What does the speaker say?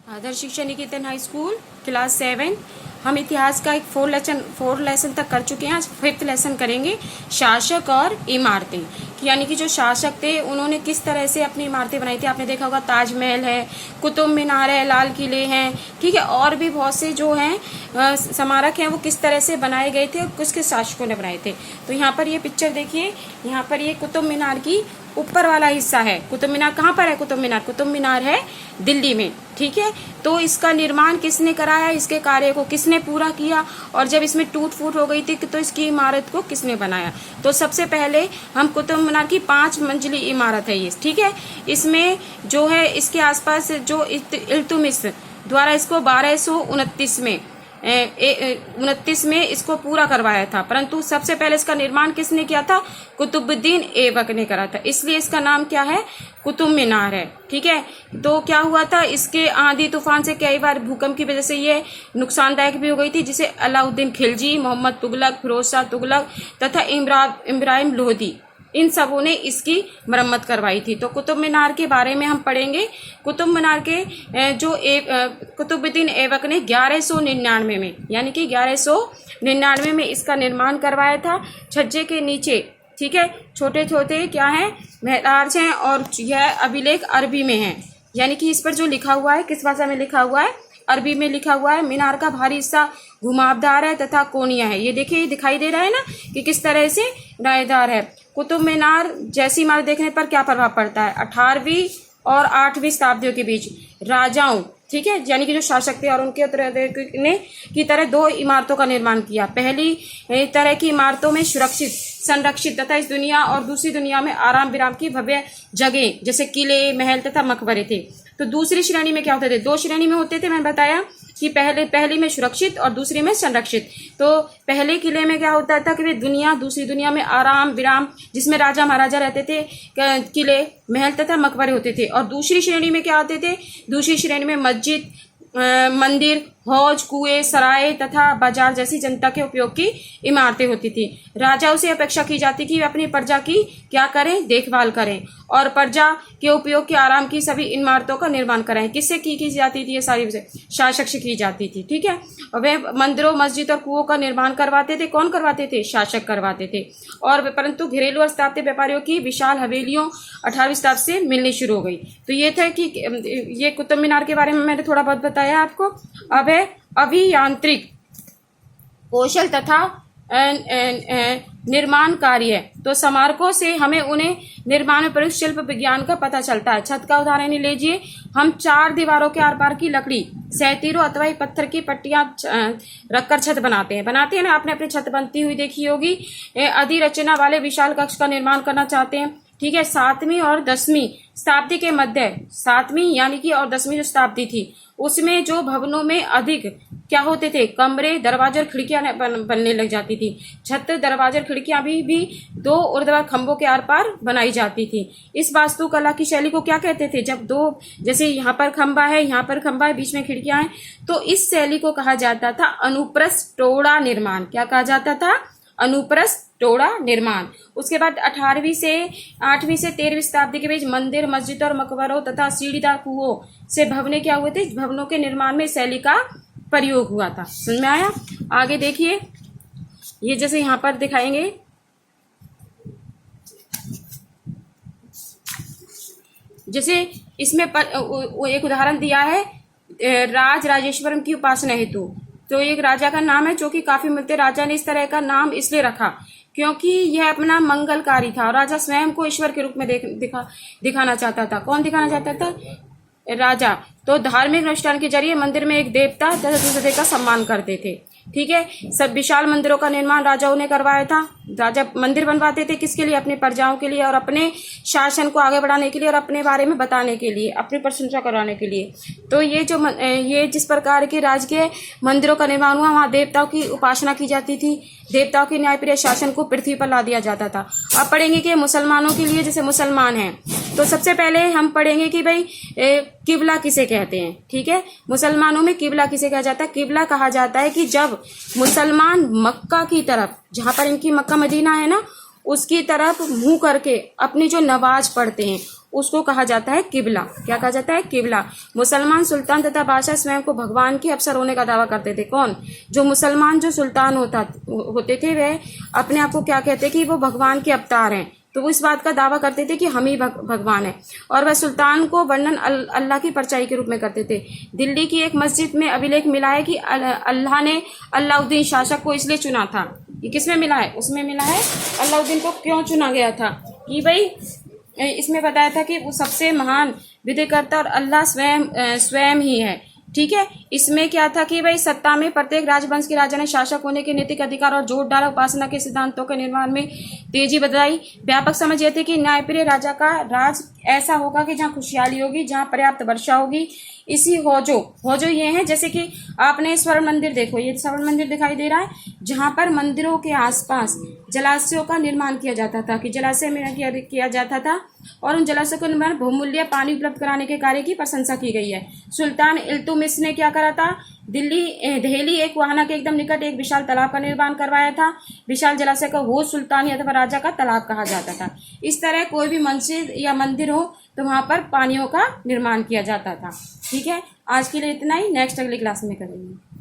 आदर्श शिक्षा निकेतन high school class 7। हम इतिहास का एक 4 लेसन तक कर चुके हैं। आज 5th लेसन करेंगे, शासक और इमारतें। यानी कि जो शासक थे उन्होंने किस तरह से अपनी इमारतें बनाई थी। आपने देखा होगा ताजमहल है, कुतुब मीनार है, लाल किले हैं, ठीक है, और भी बहुत से जो हैं स्मारक हैं वो किस तरह से बनाए गए थे और किसके शासकों ने बनाए थे। तो यहाँ पर ये पिक्चर देखिए, यहाँ पर ये कुतुब मीनार की ऊपर वाला हिस्सा है। कुतुब मीनार कहाँ पर है? कुतुब मीनार है दिल्ली में, ठीक है। तो इसका निर्माण किसने कराया, इसके कार्य को किसने पूरा किया, और जब इसमें टूट फूट हो गई थी तो इसकी इमारत को किसने बनाया। तो सबसे पहले हम कुतुब मीनार की 5 मंजिली इमारत है ये, ठीक है। इसमें जो है इसके आसपास जो इल्तुतमिश द्वारा इसको 1229 में 29 में इसको पूरा करवाया था, परंतु सबसे पहले इसका निर्माण किसने किया था? कुतुबुद्दीन ऐबक ने करा था, इसलिए इसका नाम क्या है? कुतुब मीनार है, ठीक है। तो क्या हुआ था, इसके आंधी तूफान से कई बार भूकंप की वजह से ये नुकसानदायक भी हो गई थी, जिसे अलाउद्दीन खिलजी, मोहम्मद तुगलक, फिरोज शाह तुगलक तथा इब्राहिम लोधी, इन सबों ने इसकी मरम्मत करवाई थी। तो कुतुब मीनार के बारे में हम पढ़ेंगे। कुतुब मीनार के जो कुतुबुद्दीन ऐबक ने 1199 में, यानी कि 1199 में इसका निर्माण करवाया था। छज्जे के नीचे, ठीक है, छोटे छोटे क्या हैं, महराज हैं, और यह अभिलेख अरबी में है। यानी कि इस पर जो लिखा हुआ है, किस भाषा में लिखा हुआ है? अरबी में लिखा हुआ है। मीनार का भारी हिस्सा घुमावदार है तथा कोनिया है। ये देखिए, दिखाई दे रहा है ना कि किस तरह से दायेदार है। कुतुब मीनार जैसी इमारत देखने पर क्या प्रभाव पड़ता है? 18वीं और 8वीं शताब्दियों के बीच राजाओं, ठीक है, यानी कि जो शासक थे और उनके ने की तरह 2 इमारतों का निर्माण किया। पहली तरह की इमारतों में सुरक्षित, संरक्षित तथा इस दुनिया और दूसरी दुनिया में आराम विराम की भव्य जगह जैसे किले, महल तथा मकबरे थे। तो दूसरी श्रेणी में क्या होते थे? 2 श्रेणी में होते थे, मैंने बताया कि पहली में सुरक्षित और दूसरी में संरक्षित। तो पहले किले में क्या होता था कि वे दूसरी दुनिया में आराम विराम, जिसमें राजा महाराजा रहते थे, किले, महल तथा मकबरे होते थे। और दूसरी श्रेणी में क्या होते थे? दूसरी श्रेणी में मस्जिद, मंदिर, हौज, कुएं, सराय तथा बाजार जैसी जनता के उपयोग की इमारतें होती थी। राजाओं से अपेक्षा की जाती कि वे अपनी प्रजा की क्या करें? देखभाल करें, और प्रजा के उपयोग के आराम की सभी इमारतों का निर्माण कराएं। किससे की जाती थी? ये सारी शासक से की जाती थी, ठीक है। और वे मंदिरों, मस्जिद और कुओं का निर्माण करवाते थे। कौन करवाते थे? शासक करवाते थे। और परंतु घरेलू और स्थापत्य व्यापारियों की विशाल हवेलियों 18वीं शताब्दी से मिलनी शुरू हो गई। तो ये था कि ये कुतुब मीनार के बारे में मैंने थोड़ा बहुत बताया आपको। अब है अभियांत्रिक कौशल तथा निर्माण कार्य। तो स्मारकों से हमें उन्हें निर्माण में प्रयुक्त शिल्प विज्ञान का पता चलता है। छत का उदाहरण ही लीजिए। हम 4 दीवारों के आर पार की लकड़ी, सैतीरों अथवा पत्थर की पट्टियां रखकर छत बनाते हैं ना। आपने अपनी छत बनती हुई देखी होगी। अधिरचना वाले विशाल कक्ष का निर्माण करना चाहते हैं, ठीक है। 7वीं और 10वीं शताब्दी के मध्य, 7वीं यानी कि और 10वीं जो शताब्दी थी, उसमें जो भवनों में अधिक क्या होते थे? कमरे, दरवाजे और खिड़कियां बनने लग जाती थी। छत, दरवाजे और खिड़कियां भी 2 ऊर्ध्वाधर खंभों के आर पार बनाई जाती थी। इस वास्तुकला की शैली को क्या कहते थे? जब 2, जैसे यहाँ पर खंभा है, यहाँ पर खंभा है, बीच में खिड़कियां हैं, तो इस शैली को कहा जाता था अनुप्रस्थ टोड़ा निर्माण। क्या कहा जाता था? अनुप्रस्थ टोड़ा निर्माण। उसके बाद 8वीं से 13वीं शताब्दी के बीच मंदिर, मस्जिद और मकबरों तथा सीढ़ीदार कुओं से भवने क्या हुए थे? भवनों के निर्माण में शैली का प्रयोग हुआ था। समझ में आया? आगे देखिए, ये जैसे यहाँ पर दिखाएंगे, जैसे इसमें एक उदाहरण दिया है राजेश्वरम की उपासना हेतु। तो एक राजा का नाम है जो कि काफी मिलते। राजा ने इस तरह का नाम इसलिए रखा क्योंकि यह अपना मंगलकारी था और राजा स्वयं को ईश्वर के रूप में दिखाना चाहता था। कौन दिखाना चाहता था? राजा। तो धार्मिक अनुष्ठान के जरिए मंदिर में एक देवता तथा दूसरे का सम्मान करते थे, ठीक है। सब विशाल मंदिरों का निर्माण राजाओं ने करवाया था। राजा मंदिर बनवाते थे किसके लिए? अपनी प्रजाओं के लिए और अपने शासन को आगे बढ़ाने के लिए और अपने बारे में बताने के लिए, अपनी प्रशंसा कराने के लिए। तो ये जिस प्रकार के राजकीय मंदिरों का निर्माण हुआ, वहाँ देवताओं की उपासना की जाती थी। देवताओं के न्यायप्रिय शासन को पृथ्वी पर ला दिया जाता था। अब पढ़ेंगे कि मुसलमानों के लिए, जैसे मुसलमान हैं, तो सबसे पहले हम पढ़ेंगे कि भाई किबला किसे कहते हैं, ठीक है। मुसलमानों में किबला किसे कहा जाता है? किबला कहा जाता है कि जब मुसलमान मक्का की तरफ, जहां पर इनकी मक्का मदीना है ना, उसकी तरफ मुंह करके अपनी जो नमाज पढ़ते हैं उसको कहा जाता है किबला। क्या कहा जाता है? किबला। मुसलमान सुल्तान तथा बादशाह स्वयं को भगवान के अवसर होने का दावा करते थे। कौन? जो मुसलमान जो सुल्तान होते थे वे अपने आप को क्या कहते कि वो भगवान के अवतार हैं। तो वो इस बात का दावा करते थे कि हम ही भगवान हैं। और वह सुल्तान को वर्णन अल्लाह की परछाई के रूप में करते थे। दिल्ली की एक मस्जिद में अभिलेख मिला है कि अल्लाह ने अलाउद्दीन शासक को इसलिए चुना था। ये किसमें मिला है? उसमें मिला है अलाउद्दीन को क्यों चुना गया था कि भाई इसमें बताया था कि वो सबसे महान विधिकर्ता और अल्लाह स्वयं ही है। ठीक है। इसमें क्या था कि भाई सत्ता में प्रत्येक राजवंश के राजा ने शासक होने के नैतिक अधिकार और जोर डाला। उपासना के सिद्धांतों के निर्माण में तेजी बताई। व्यापक समझ यह थी कि न्यायप्रिय राजा का राज ऐसा होगा कि जहाँ खुशहाली होगी, जहाँ पर्याप्त वर्षा होगी। इसी होजो ये है, जैसे कि आपने स्वर्ण मंदिर देखो, ये स्वर्ण मंदिर दिखाई दे रहा है, जहाँ पर मंदिरों के आसपास जलाशयों का निर्माण किया जाता था कि जलाशय में किया जाता था और उन जलाशयों को निर्माण बहुमूल्य पानी उपलब्ध कराने के कार्य की प्रशंसा की गई है। सुल्तान इल्तुतमिश ने क्या करा था? देहली एक वाहना के एकदम निकट एक विशाल तालाब का निर्माण करवाया था। विशाल जलाशय को होज सुल्तानी अथवा राजा का तालाब कहा जाता था। इस तरह कोई भी मस्जिद या मंदिर हो तो वहां पर पानियों का निर्माण किया जाता था। ठीक है। आज के लिए इतना ही, नेक्स्ट अगली क्लास में करेंगे।